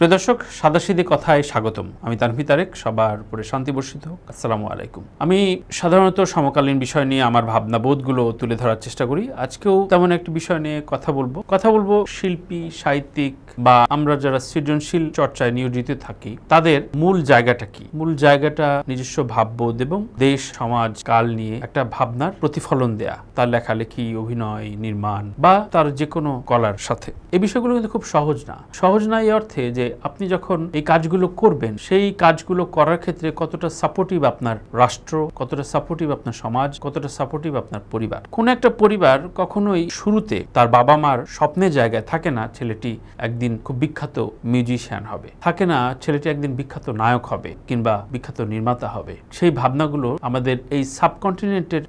প্রিয় দর্শক, সাদাসিধে কথায় স্বাগতম। আমি তানভীর তারেক, সবার উপরে শান্তি বর্ষিত হোক। আসসালামু আলাইকুম। আমি সাধারণত সমকালীন বিষয় নিয়ে আমার ভাবনা বোধগুলো তুলে ধরার চেষ্টা করি। আজকেও তেমন একটি বিষয় নিয়ে কথা বলবো শিল্পী, সাহিত্যিক বা আমরা যারা সৃজনশীল চর্চায় নিয়োজিত থাকি তাদের মূল জায়গাটা কি। মূল জায়গাটা নিজস্ব ভাববোধ এবং দেশ, সমাজ, কাল নিয়ে একটা ভাবনার প্রতিফলন দেয়া, তার লেখালেখি, অভিনয়, নির্মাণ বা তার যে কোনো কলার সাথে। এই বিষয়গুলো কিন্তু খুব সহজ না এই অর্থে যে আপনি যখন এই কাজগুলো করবেন সেই কাজগুলো করার ক্ষেত্রে কতটা সাপোর্টিভ আপনার রাষ্ট্র, কতটা সাপোর্টিভ আপনার সমাজ, কতটা সাপোর্টিভ আপনার পরিবার। কোন একটা পরিবার কখনোই শুরুতে তার বাবা মার স্বপ্নের জায়গায় থাকে না ছেলেটি একদিন খুব বিখ্যাত মিউজিশিয়ান হবে, থাকে না ছেলেটি একদিন বিখ্যাত নায়ক হবে কিংবা বিখ্যাত নির্মাতা হবে। সেই ভাবনাগুলো আমাদের এই সাবকন্টিনেন্টের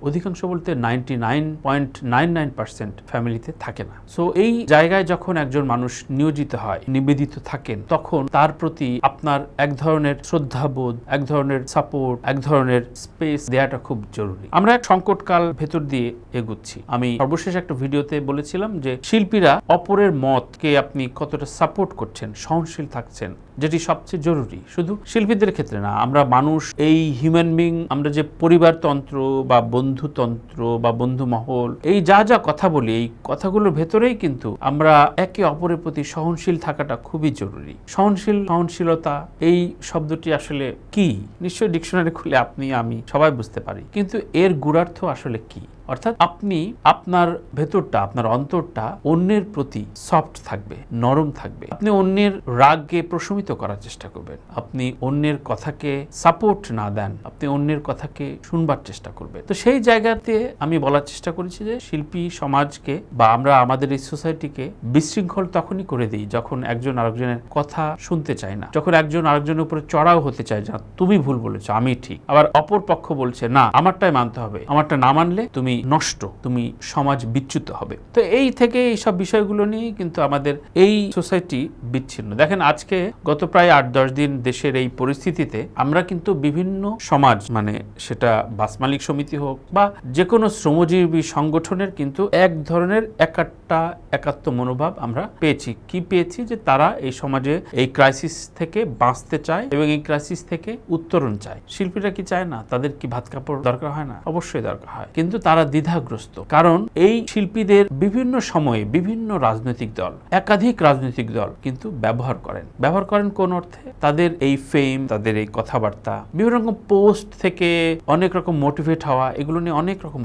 অধিকাংশ বলতে 99.99% ফ্যামিলিতে থাকে না। সো এই জায়গায় যখন একজন মানুষ নিয়োজিত হয়, নিবেদিত থাকেন, তখন তার প্রতি আপনার এক ধরনের শ্রদ্ধাবোধ, এক ধরনের সাপোর্ট, এক ধরনের স্পেস দেওয়াটা খুব জরুরি। আমরা এক সংকটকাল ভেতর দিয়ে এগুচ্ছি। আমি সর্বশেষ একটা ভিডিওতে বলেছিলাম যে শিল্পীরা অপরের মতকে আপনি কতটা সাপোর্ট করছেন, সহনশীল থাকছেন, যেটি সবচেয়ে জরুরি। শুধু শিল্পীদের ক্ষেত্রে না, আমরা মানুষ, এই হিউম্যান বিং, আমরা যে পরিবারতন্ত্র বা বন্ধুতন্ত্র বা বন্ধু মহল, এই যা কথা বলি, এই কথাগুলোর ভেতরেই কিন্তু আমরা একে অপরের প্রতি সহনশীল থাকাটা খুবই জরুরি। সহনশীলতা এই শব্দটি আসলে কি? নিশ্চয়ই ডিকশনারি খুলে আপনি, আমি সবাই বুঝতে পারি, কিন্তু এর গূঢ়ার্থ আসলে কি? অর্থাৎ আপনি আপনার ভেতরটা, আপনার অন্তরটা অন্যের প্রতি সফট থাকবে, নরম থাকবে। আপনি অন্যের রাগকে প্রশমিত করার চেষ্টা করবেন। আপনি অন্যের কথাকে সাপোর্ট না দেন, আপনি অন্যের কথাকে শুনবার চেষ্টা করবেন। তো সেই জায়গাতে আমি বলার চেষ্টা করেছি যে শিল্পী সমাজকে বা আমরা আমাদের এই সোসাইটিকে বিশৃঙ্খল তখনই করে দিই যখন একজন আরেকজনের কথা শুনতে চায় না, যখন একজন আরেকজনের উপরে চড়াও হতে চায় না, তুমি ভুল বলেছো, আমি ঠিক। আবার অপর পক্ষ বলছে না, আমারটাই মানতে হবে, আমারটা না মানলে তুমি নষ্ট, তুমি সমাজ বিচ্যুত হবে। তো এই থেকে এই সব বিষয়গুলো নিয়ে কিন্তু আমাদের এই সোসাইটি বিচ্ছিন্ন। দেখেন, আজকে গত প্রায় 8-10 দিন দেশের এই পরিস্থিতিতে আমরা কিন্তু বিভিন্ন সমাজ, মানে সেটা বাস মালিক সমিতি হোক বা যে কোনো শ্রমজীবী সংগঠনের কিন্তু এক ধরনের একাত্ম মনোভাব আমরা পেয়েছি। কি পেয়েছি? যে তারা এই সমাজে এই ক্রাইসিস থেকে বাঁচতে চায় এবং এই ক্রাইসিস থেকে উত্তরণ চায়। শিল্পীরা কি চায় না? তাদের কি ভাত কাপড় দরকার হয় না? অবশ্যই দরকার হয়, কিন্তু তারা দ্বিধাগ্রস্ত। কারণ এই শিল্পীদের বিভিন্ন সময়ে বিভিন্ন রাজনৈতিক দল, একাধিক রাজনৈতিক দল কিন্তু ব্যবহার করেন কোন অর্থে? তাদের এই ফেম, তাদের এই কথাবার্তা, বিভিন্ন রকম পোস্ট থেকে অনেক রকম মোটিভেট হওয়া, এগুলো নিয়ে অনেক রকম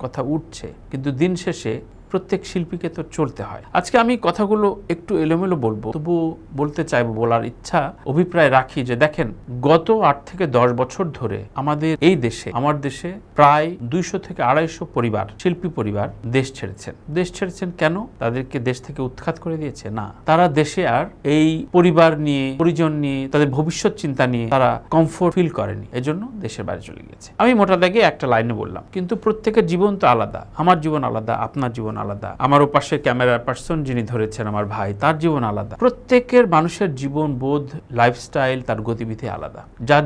কথা উঠছে, কিন্তু দিন শেষে প্রত্যেক শিল্পীকে তো চলতে হয়। আজকে আমি কথাগুলো একটু এলোমেলো বলবো, তবু বলতে চাইবো, বলার ইচ্ছা, অভিপ্রায় রাখি যে দেখেন, গত 8 থেকে 10 বছর ধরে আমাদের এই দেশে, আমার দেশে প্রায় 200 থেকে 250 পরিবার, শিল্পী পরিবার দেশ ছেড়েছেন। কেন? তাদেরকে দেশ থেকে উৎখাত করে দিয়েছে? না, তারা দেশে আর এই পরিবার নিয়ে, পরিজন নিয়ে, তাদের ভবিষ্যৎ চিন্তা নিয়ে তারা কমফোর্ট ফিল করেনি, এজন্য দেশের বাইরে চলে গেছে। আমি মোটা দাগে একটা লাইনে বললাম, কিন্তু প্রত্যেকের জীবন তো আলাদা। আমার জীবন আলাদা, আপনার জীবন আলাদা, আমার ওপাশে ক্যামেরার পার্সন যিনি ধরেছেন আমার ভাই, তার জীবন আলাদা। প্রত্যেকের মানুষের জীবন বোধ, লাইফস্টাইল, তার গতিবিধি আলাদা।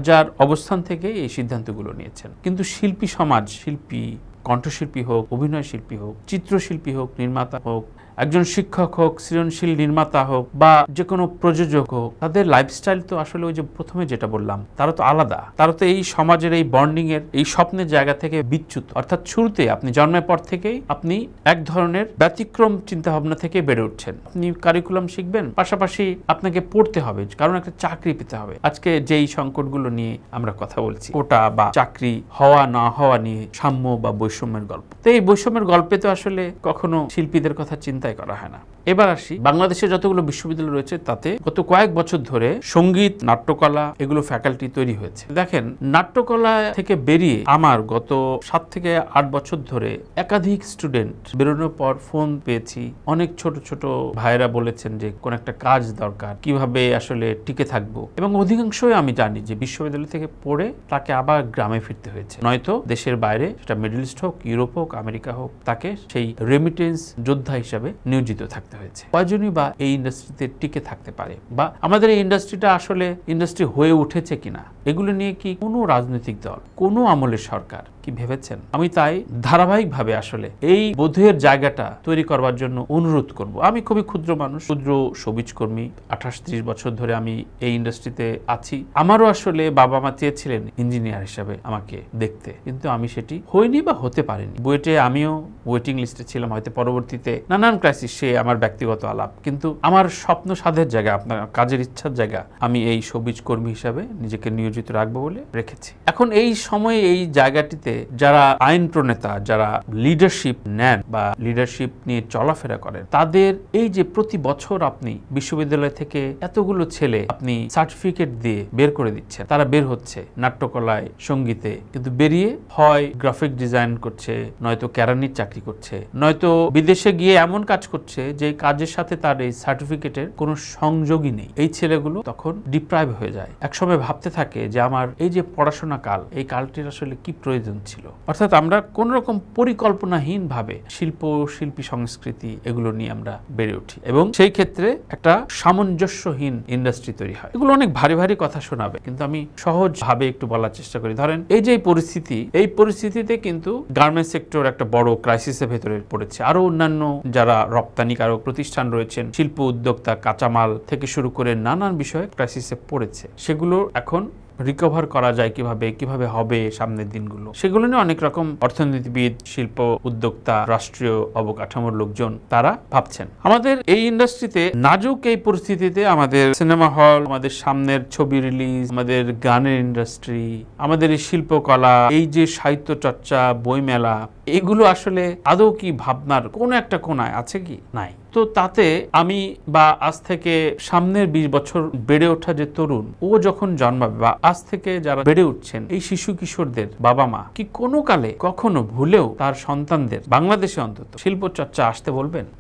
যার অবস্থান থেকে এই সিদ্ধান্তগুলো নিয়েছেন। কিন্তু শিল্পী সমাজ, শিল্পী, কণ্ঠশিল্পী হোক, অভিনয় শিল্পী হোক, চিত্রশিল্পী হোক, নির্মাতা হোক, একজন শিক্ষক হোক, সৃজনশীল নির্মাতা হোক বা যে কোনো প্রযোজক হোক, তাদের লাইফস্টাইল তো আসলে ওই যে প্রথমে যেটা বললাম, তারা তো আলাদা। তারা তো এই সমাজের এই বন্ডিং এর, এই স্বপ্নের জায়গা থেকে বিচ্যুত। অর্থাৎ শুরুতে আপনি জন্মের পর থেকেই আপনি এক ধরনের ব্যতিক্রম চিন্তা ভাবনা থেকে বেড়ে উঠছেন। আপনি কারিকুলাম শিখবেন, পাশাপাশি আপনাকে পড়তে হবে, কারণ একটা চাকরি পেতে হবে। আজকে যেই সংকটগুলো নিয়ে আমরা কথা বলছি, কোটা বা চাকরি হওয়া না হওয়া নিয়ে, সাম্য বা বৈষম্যের গল্প, তো এই বৈষম্যের গল্পে তো আসলে কখনো শিল্পীদের কথা চিন্তাই করা হয় না। এবার আসি, বাংলাদেশে যতগুলো বিশ্ববিদ্যালয় রয়েছে তাতে গত কয়েক বছর ধরে সঙ্গীত, নাট্যকলা, এগুলো ফ্যাকাল্টি তৈরি হয়েছে। দেখেন, নাট্যকলা থেকে বেরিয়ে আমার গত 7 থেকে 8 বছর ধরে একাধিক স্টুডেন্ট বেরোনোর পর ফোন পেয়েছি। অনেক ছোট ভাইরা বলেছেন যে কোন একটা কাজ দরকার, কিভাবে আসলে টিকে থাকবো, এবং অধিকাংশই আমি জানি যে বিশ্ববিদ্যালয় থেকে পড়ে তাকে আবার গ্রামে ফিরতে হয়েছে, নয়তো দেশের বাইরে, সেটা মিডল ইস্ট হোক, ইউরোপ হোক, আমেরিকা হোক, তাকে সেই রেমিটেন্স যোদ্ধা হিসাবে নিয়োজিত থাকতে হয়েছে। কয়জনই বা এই ইন্ডাস্ট্রিতে টিকে থাকতে পারে, বা আমাদের এই ইন্ডাস্ট্রিটা আসলে ইন্ডাস্ট্রি হয়ে উঠেছে কিনা, এগুলো নিয়ে কি কোনো রাজনৈতিক দল, কোনো আমলের সরকার কি ভেবেছেন? আমি তাই ধারাবাহিকভাবে আসলে এই বোধের জায়গাটা তৈরি করবার জন্য অনুরোধ করব। আমি খুবই ক্ষুদ্র মানুষ, ক্ষুদ্র সবুজকর্মী, 28-30 বছর ধরে আমি এই ইন্ডাস্ট্রিতে আছি। আমারও আসলে বাবা মা চেয়েছিলেন ইঞ্জিনিয়ার হিসাবে আমাকে দেখতে, কিন্তু আমি সেটি হইনি বা হতে পারিনি। বুয়েটে আমিও ওয়েটিং লিস্টে ছিলাম, হয়তো পরবর্তীতে নানান ক্রাইসিস, সে আমার ব্যক্তিগত আলাপ, কিন্তু আমার স্বপ্ন সাধের জায়গা, আপনার কাজের ইচ্ছার জায়গা আমি এই সবুজ কর্মী হিসাবে নিজেকে নিয়োজিত রাখবো বলে রেখেছি। এখন এই সময়ে এই জায়গাটিতে যারা আইন প্রণেতা, যারা লিডারশিপ নেন বা লিডারশিপ নিয়ে চলাফেরা করেন, তাদের এই যে প্রতি বছর আপনি বিশ্ববিদ্যালয় থেকে এতগুলো ছেলে আপনি সার্টিফিকেট দিয়ে বের করে দিচ্ছেন, তারা বের হচ্ছে নাট্যকলায়, সঙ্গীতে, কিন্তু বেরিয়ে হয় গ্রাফিক ডিজাইন করছে, নয়তো কেরানির চাকরি করছে, নয়তো বিদেশে গিয়ে এমন কাজ করছে যে কাজের সাথে তার এই সার্টিফিকেটের কোনো সংযোগই নেই। এই ছেলেগুলো তখন ডিপ্রাইভ হয়ে যায়, একসময় ভাবতে থাকে যে আমার এই যে পড়াশোনা কাল, এই কালটির আসলে কি প্রয়োজন ছিল। অর্থাৎ আমরা কোন রকম পরিকল্পনাহীন ভাবে শিল্পী সংস্কৃতি এগুলো নিয়ে আমরা বেড়ে উঠি এবং সেই ক্ষেত্রে একটা সামঞ্জস্যহীন ইন্ডাস্ট্রি তৈরি হয়। এগুলো অনেক ভারী ভারী কথা শোনাবে, কিন্তু আমি সহজ ভাবে একটু বলার চেষ্টা করি। ধরেন এই যে পরিস্থিতি, এই পরিস্থিতিতে কিন্তু গার্মেন্টস সেক্টর একটা বড় ক্রাইসিসের ভেতরে পড়েছে। আরো অন্যান্য যারা রপ্তানিকারক প্রতিষ্ঠান রয়েছেন, শিল্প উদ্যোক্তা, কাঁচামাল থেকে শুরু করে নানান বিষয়ে ক্রাইসিসে পড়েছে। সেগুলো এখন রিকভার করা যায় কিভাবে হবে সামনের দিনগুলো, সেগুলো নিয়ে অনেক রকম অর্থনীতিবিদ, শিল্প উদ্যোক্তা, রাষ্ট্রীয় অবকাঠামোর লোকজন তারা ভাবছেন। আমাদের এই ইন্ডাস্ট্রিতে নাজুক এই পরিস্থিতিতে আমাদের সিনেমা হল, আমাদের সামনের ছবি রিলিজ, আমাদের গানের ইন্ডাস্ট্রি, আমাদের এই শিল্পকলা, এই যে সাহিত্য চর্চা, বইমেলা, এগুলো আসলে আদৌ কি ভাবনার কোন একটা কোনায় আছে কি? নাই। তো তাতে আমি বা আজ থেকে সামনের 20 বছর বেড়ে ওঠা যে তরুণ, ও যখন জন্মাবে বা আজ থেকে যারা বেড়ে উঠছেন এই শিশু কিশোরদের বাবা মা কি কোনো কালে কখনো ভুলেও তার সন্তানদের বাংলাদেশে অন্তত শিল্প চর্চা আসতে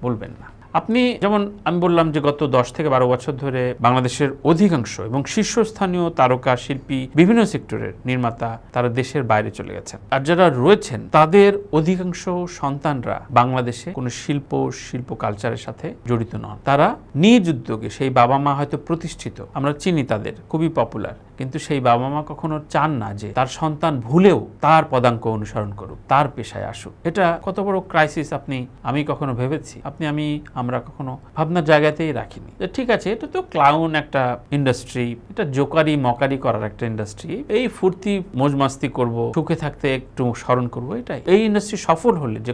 বলবেন না। আপনি যেমন আমি বললাম যে গত 10 থেকে 12 বছর ধরে বাংলাদেশের অধিকাংশ এবং শীর্ষস্থানীয় তারকা শিল্পী, বিভিন্ন সেক্টরের নির্মাতা, তারা দেশের বাইরে চলে গেছেন। আর যারা রয়েছেন তাদের অধিকাংশ সন্তানরা বাংলাদেশে কোনো শিল্প কালচারের সাথে জড়িত নন। তারা নিজ উদ্যোগে, সেই বাবা মা হয়তো প্রতিষ্ঠিত, আমরা চিনি তাদের, খুবই পপুলার, কিন্তু সেই বাবা মা কখনো চান না যে তার সন্তান ভুলেও তার পদাঙ্ক অনুসরণ করুক, তার পেশায় আসুক। এটা কত বড় ক্রাইসিস আমি কখনো ভেবেছি? আমরা কখনো ভাবনার জায়গাতেই রাখিনি। ঠিক আছে, এটা তো ক্লাউন একটা ইন্ডাস্ট্রি, এটা জোকারি মকারি করার একটা ইন্ডাস্ট্রি, এই ফুর্তি মজমাস্তি করব, সুখে থাকতে একটু স্মরণ করব, এটাই। এই ইন্ডাস্ট্রি সফল হলে যে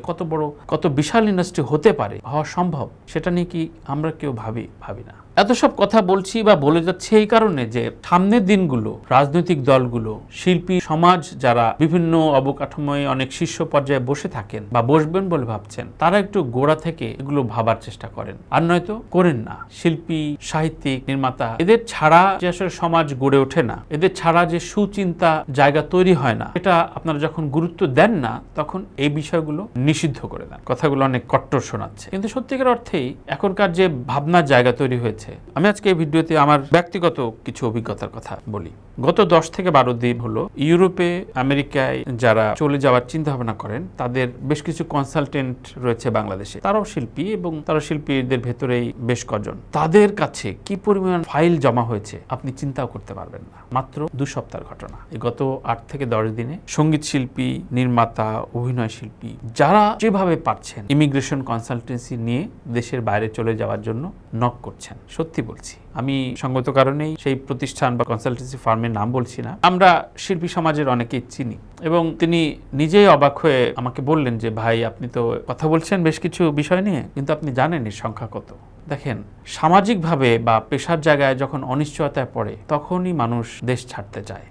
কত বিশাল ইন্ডাস্ট্রি হতে পারে, হওয়া সম্ভব, সেটা নিয়ে কি আমরা কেউ ভাবি না। এত সব কথা বলছি বা বলে যাচ্ছে এই কারণে যে সামনের দিনগুলো রাজনৈতিক দলগুলো, শিল্পী সমাজ যারা বিভিন্ন অবকাঠামোয় অনেক শীর্ষ পর্যায়ে বসে থাকেন বা বসবেন বলে ভাবছেন, তারা একটু গোড়া থেকে এগুলো ভাবার চেষ্টা করেন, আর নয়তো করেন না। শিল্পী, সাহিত্যিক, নির্মাতা, এদের ছাড়া যে আসলে সমাজ গড়ে ওঠে না, এদের ছাড়া যে সুচিন্তা জায়গা তৈরি হয় না, এটা আপনারা যখন গুরুত্ব দেন না, তখন এই বিষয়গুলো নিষিদ্ধ করে দেন। কথাগুলো অনেক কট্টর শোনাচ্ছে, কিন্তু সত্যিকার অর্থেই এখনকার যে ভাবনার জায়গা তৈরি হয়েছে। আমি আজকে এই ভিডিওতে আমার ব্যক্তিগত কিছু অভিজ্ঞতার কথা বলি। গত 10 থেকে 12 দিন হলো ইউরোপে, আমেরিকায় যারা চলে যাওয়ার চিন্তা ভাবনা করেন, তাদের বেশ কিছু কনসালটেন্ট রয়েছে বাংলাদেশে। তারাও শিল্পী এবং তারা শিল্পীদের ভেতরেই বেশ কজন। তাদের কাছে কি পরিমাণ ফাইল জমা হয়েছে আপনি চিন্তাও করতে পারবেন না। মাত্র 2 সপ্তাহের ঘটনা। এই গত 8 থেকে 10 দিনে সঙ্গীত শিল্পী, নির্মাতা, অভিনয় শিল্পী যারা যেভাবে পারছেন ইমিগ্রেশন কনসালটেন্সি নিয়ে দেশের বাইরে চলে যাওয়ার জন্য নক করছেন। সত্যি বলছি, আমি সঙ্গত কারণেই সেই প্রতিষ্ঠান বা কনসালটেন্সি ফার্মের নাম বলছি না। আমরা শিল্পী সমাজের অনেকেই চিনি এবং তিনি নিজেই অবাক হয়ে আমাকে বললেন যে ভাই, আপনি তো কথা বলছেন বেশ কিছু বিষয় নিয়ে, কিন্তু আপনি জানেন এর সংখ্যা কত? দেখেন, সামাজিকভাবে বা পেশার জায়গায় যখন অনিশ্চয়তায় পড়ে, তখনই মানুষ দেশ ছাড়তে চায়।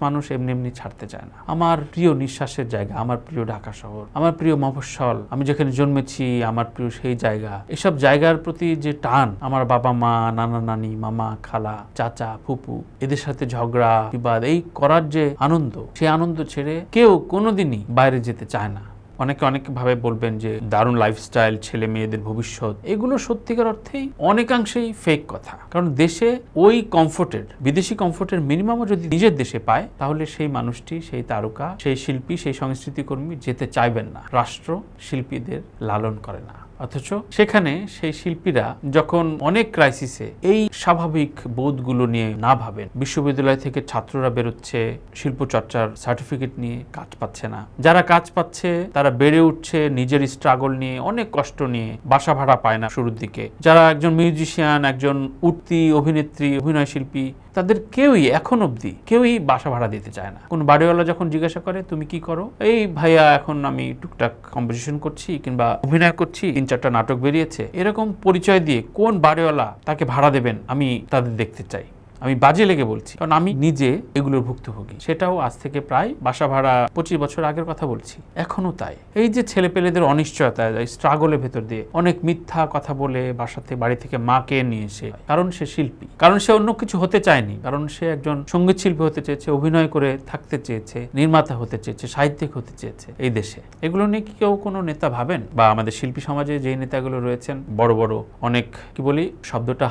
মানুষ এমনি ছাড়তে চায় না। আমার প্রিয় নিঃশ্বাসের জায়গা, আমার প্রিয় ঢাকা শহর, আমার প্রিয় মফস্বল, আমি যেখানে জন্মেছি, আমার প্রিয় সেই জায়গা, এসব জায়গার প্রতি যে টান, আমার বাবা মা, নানা নানি, মামা, খালা, চাচা, ফুপু, এদের সাথে ঝগড়া বিবাদ এই করার যে আনন্দ, সেই আনন্দ ছেড়ে কেউ কোনোদিনই বাইরে যেতে চায় না। অনেক ভাবে বলবেন যে দারুণ লাইফস্টাইল, ছেলে মেয়েদের ভবিষ্যৎ, এগুলো সত্যিকার অর্থেই অনেকাংশেই ফেক কথা। কারণ দেশে ওই কমফোর্টের, বিদেশি কমফোর্টের মিনিমামও যদি নিজের দেশে পায়, তাহলে সেই মানুষটি, সেই তারকা, সেই শিল্পী, সেই সংস্কৃতি কর্মী যেতে চাইবেন না। রাষ্ট্র শিল্পীদের লালন করে না। অথচ সেখানে সেই শিল্পীরা যখন অনেক ক্রাইসিসে এই স্বাভাবিক বোধগুলো নিয়ে না ভাবেন, বিশ্ববিদ্যালয় থেকে ছাত্ররা বেরোচ্ছে শিল্প চর্চার সার্টিফিকেট নিয়ে, কাজ পাচ্ছে না। যারা কাজ পাচ্ছে তারা বেড়ে উঠছে নিজের স্ট্রাগল নিয়ে, অনেক কষ্ট নিয়ে, বাসা ভাড়া পায় না শুরুর দিকে। যারা একজন মিউজিশিয়ান, একজন উঠতি অভিনেত্রী, অভিনয় শিল্পী, তাদের কেউই এখন অবধি কেউই বাসা ভাড়া দিতে চায় না। কোন বাড়িওয়ালা যখন জিজ্ঞাসা করে তুমি কি করো, এই ভাইয়া এখন আমি টুকটাক কম্পোজিশন করছি কিংবা অভিনয় করছি, 3-4টা নাটক বেরিয়েছে, এরকম পরিচয় দিয়ে কোন বাড়িওয়ালা তাকে ভাড়া দেবেন আমি তাদের দেখতে চাই। আমি বাজে লেগে বলছি, কারণ আমি নিজে এগুলোর ভুক্তভোগী। সেটাও আজ থেকে প্রায় বাসা ভাড়া 25 বছর আগের কথা বলছি, এখনো তাই। এই যে ছেলেপেলেদের অনিশ্চয়তা, স্ট্রাগলের ভেতর দিয়ে অনেক মিথ্যা কথা বলে বাসাতে বাড়ি থেকে মাকে নিয়ে এসে, কারণ সে শিল্পী, কারণ সে অন্য কিছু হতে চায়নি, কারণ সে একজন সঙ্গীত শিল্পী হতে চেয়েছে, অভিনয় করে থাকতে চেয়েছে, নির্মাতা হতে চেয়েছে, সাহিত্যিক হতে চেয়েছে এই দেশে। এগুলো নিয়ে কি কেউ কোনো নেতা ভাবেন? বা আমাদের শিল্পী সমাজে যে নেতাগুলো রয়েছেন, বড় বড় অনেক কি বলি শব্দটা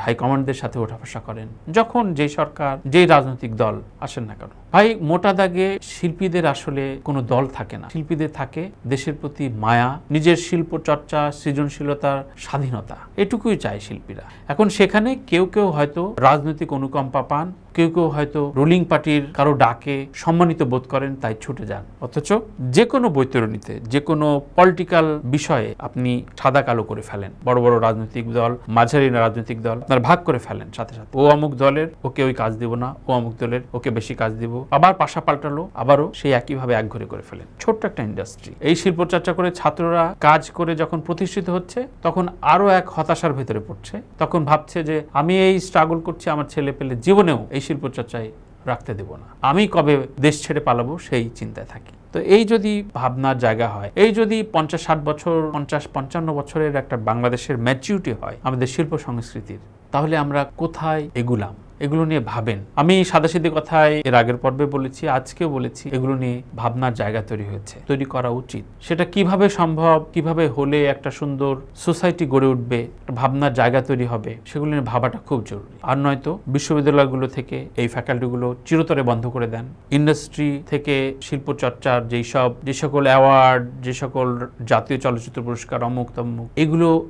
হাইকমান্ডদের সাথে ওঠাবসা করেন, যখন যে সরকার, যে রাজনৈতিক দল আসেন না কেন। ভাই, মোটা দাগে শিল্পীদের আসলে কোনো দল থাকে না। শিল্পীদের থাকে দেশের প্রতি মায়া, নিজের শিল্প চর্চা, সৃজনশীলতার স্বাধীনতা, এটুকুই চায় শিল্পীরা। এখন সেখানে কেউ কেউ হয়তো রাজনৈতিক অনুকম্পা পান, কেউ কেউ হয়তো রুলিং পার্টির কারো ডাকে সম্মানিত বোধ করেন, তাই ছুটে যান। অথচ যে কোনো বৈতরণীতে, যে কোনো পলিটিক্যাল বিষয়ে আপনি সাদা কালো করে ফেলেন। বড় বড় রাজনৈতিক দল, মাঝারি রাজনৈতিক দল আপনার ভাগ করে ফেলেন সাথে সাথে। ও অমুক দলের, ওকে ওই কাজ দিব না, ও অমুক দলের, ওকে বেশি কাজ দিব, আবার পাশা পাল্টালো, আবারও সেই একইভাবে একঘরে করে ফেলেন। ছোট্ট একটা ইন্ডাস্ট্রি, এই শিল্প চর্চা করে ছাত্ররা কাজ করে যখন প্রতিষ্ঠিত হচ্ছে, তখন আরো এক হতাশার ভেতরে পড়ছে। তখন ভাবছে যে আমি এই স্ট্রাগল করছি, আমার ছেলে পেলে জীবনেও এই শিল্প চর্চায় রাখতে দেব না, আমি কবে দেশ ছেড়ে পালাবো সেই চিন্তায় থাকি। তো এই যদি ভাবনার জায়গা হয়, এই যদি 50-60 বছর, 50-55 বছরের একটা বাংলাদেশের ম্যাচিউরিটি হয় আমাদের শিল্প সংস্কৃতির, তাহলে আমরা কোথায় এগুলাম? এগুলো নিয়ে ভাবেন। আমি সাদাসিধে কথায় এর আগের পর্বে বলেছি, আজকেও বলেছি, এগুলো নিয়ে ভাবনার জায়গা তৈরি করা উচিত। সেটা কিভাবে সম্ভব, কিভাবে হলে একটা সুন্দর সোসাইটি গড়ে উঠবে, একটা ভাবনার জায়গা তৈরি হবে, সেগুলো নিয়ে ভাবাটা খুব জরুরি। আর নয়তো বিশ্ববিদ্যালয়গুলো থেকে এই ফ্যাকাল্টিগুলো চিরতরে বন্ধ করে দেন। ইন্ডাস্ট্রি থেকে শিল্প চর্চার যে সকল অ্যাওয়ার্ড, যে সকল জাতীয় চলচ্চিত্র পুরস্কার, অমুক তমুক,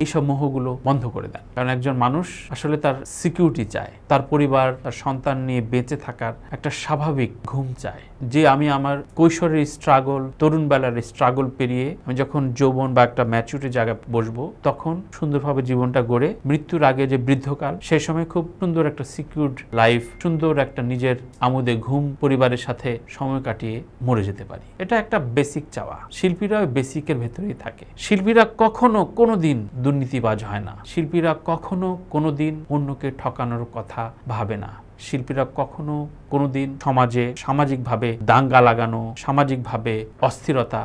এইসব মোহগুলো বন্ধ করে দেন। কারণ একজন মানুষ আসলে তার সিকিউরিটি চায়, তার পরিবার, তার সন্তান নিয়ে বেঁচে থাকার একটা স্বাভাবিক ঘুম চায়। যে আমি আমার কৈশোরের স্ট্রাগল, তরুণ বেলার স্ট্রাগল পেরিয়ে আমি যখন যৌবন বা একটা ম্যাচুরিটি জায়গায় বসবো, তখন সুন্দরভাবে জীবনটা গড়ে মৃত্যুর আগে যে বৃদ্ধকাল, সেই সময় খুব সুন্দর একটা সিকিউরড লাইফ, সুন্দর একটা নিজের আমোদে ঘুম, পরিবারের সাথে সময় কাটিয়ে মরে যেতে পারি। এটা একটা বেসিক চাওয়া। শিল্পীরা বেসিকের ভেতরেই থাকে। শিল্পীরা কখনো কোনোদিন দুর্নীতিবাজ হয় না। শিল্পীরা কখনো কোনোদিন অন্যকে ঠকানোর কথা ভাবে না। শিল্পীরা কখনো কোনোদিন সমাজে সামাজিকভাবে দাঙ্গা লাগানো, সামাজিকভাবে অস্থিরতা,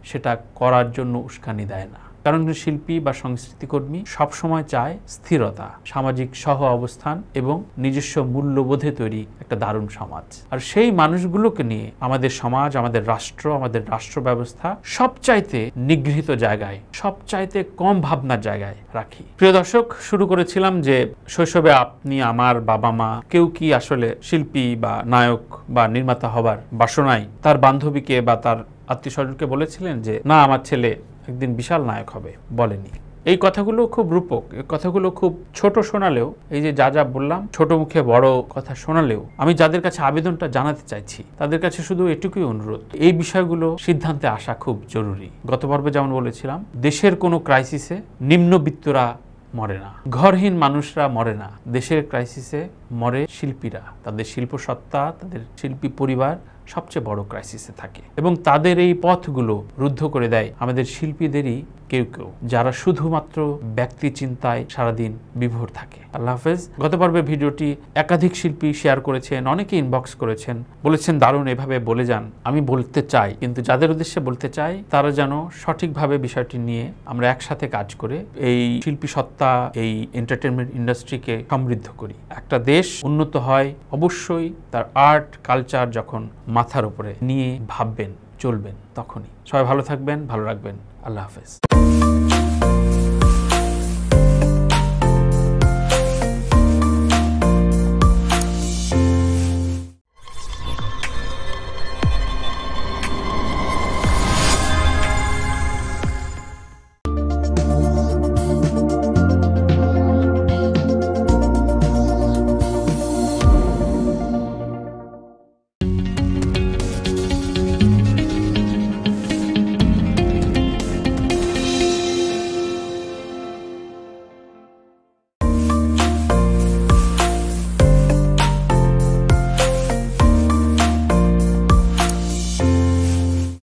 সেটা করার জন্য উস্কানি দেয় না। কারণ শিল্পী বা সংস্কৃতিকর্মী সবসময় চায় স্থিরতা, সামাজিক সহ অবস্থান এবং নিজস্ব মূল্যবোধে তৈরি একটা দারুণ সমাজ। আর সেই মানুষগুলোকে নিয়ে আমাদের সমাজ, আমাদের রাষ্ট্র, আমাদের রাষ্ট্র ব্যবস্থা সবচাইতে নিগৃহীত জায়গায়, সবচাইতে কম ভাবনার জায়গায় রাখি। প্রিয় দর্শক, শুরু করেছিলাম যে শৈশবে আপনি, আমার বাবা মা, কেউ কি আসলে শিল্পী বা নায়ক বা নির্মাতা হবার বাসনায় তার বান্ধবীকে বা তার আত্মীয় স্বজনকে বলেছিলেন যে না, আমার ছেলে একদিন বিশাল নায়ক হবে? বলেনি। এই কথাগুলো খুব রূপক, এই কথাগুলো খুব ছোট শোনালেও, এই যে যা বললাম, ছোট মুখে বড় কথা শোনালেও, আমি যাদের কাছে আবেদনটা জানাতে চাইছি তাদের কাছে শুধু এটুকুই অনুরোধ, এই বিষয়গুলো সিদ্ধান্তে আসা খুব জরুরি। গত পর্বে যেমন বলেছিলাম, দেশের কোনো ক্রাইসিসে নিম্নবিত্তরা মরে না, ঘরহীন মানুষরা মরে না, দেশের ক্রাইসিসে মরে শিল্পীরা। তাদের শিল্প সত্তা, তাদের শিল্পী পরিবার সবচেয়ে বড় ক্রাইসিসে থাকে এবং তাদের এই পথগুলো রুদ্ধ করে দেয় আমাদের শিল্পীদেরই কেউ কেউ, যারা শুধুমাত্র ব্যক্তি চিন্তায় সারাদিন বিভোর থাকে। আল্লাহ হাফেজ। গত পর্বে ভিডিওটি একাধিক শিল্পী শেয়ার করেছেন, অনেকে ইনবক্স করেছেন, বলেছেন দারুণ, এভাবে বলে যান। আমি বলতে চাই, কিন্তু যাদের উদ্দেশ্যে বলতে চাই তারা যেন সঠিকভাবে বিষয়টি নিয়ে আমরা একসাথে কাজ করে এই শিল্পী সত্তা, এই এন্টারটেনমেন্ট ইন্ডাস্ট্রিকে সমৃদ্ধ করি। একটা দেশ উন্নত হয় অবশ্যই তার আর্ট কালচার যখন মাথার উপরে নিয়ে ভাববেন, চলবেন, তখনই। সবাই ভালো থাকবেন, ভালো রাখবেন। আল্লাহ হাফেজ।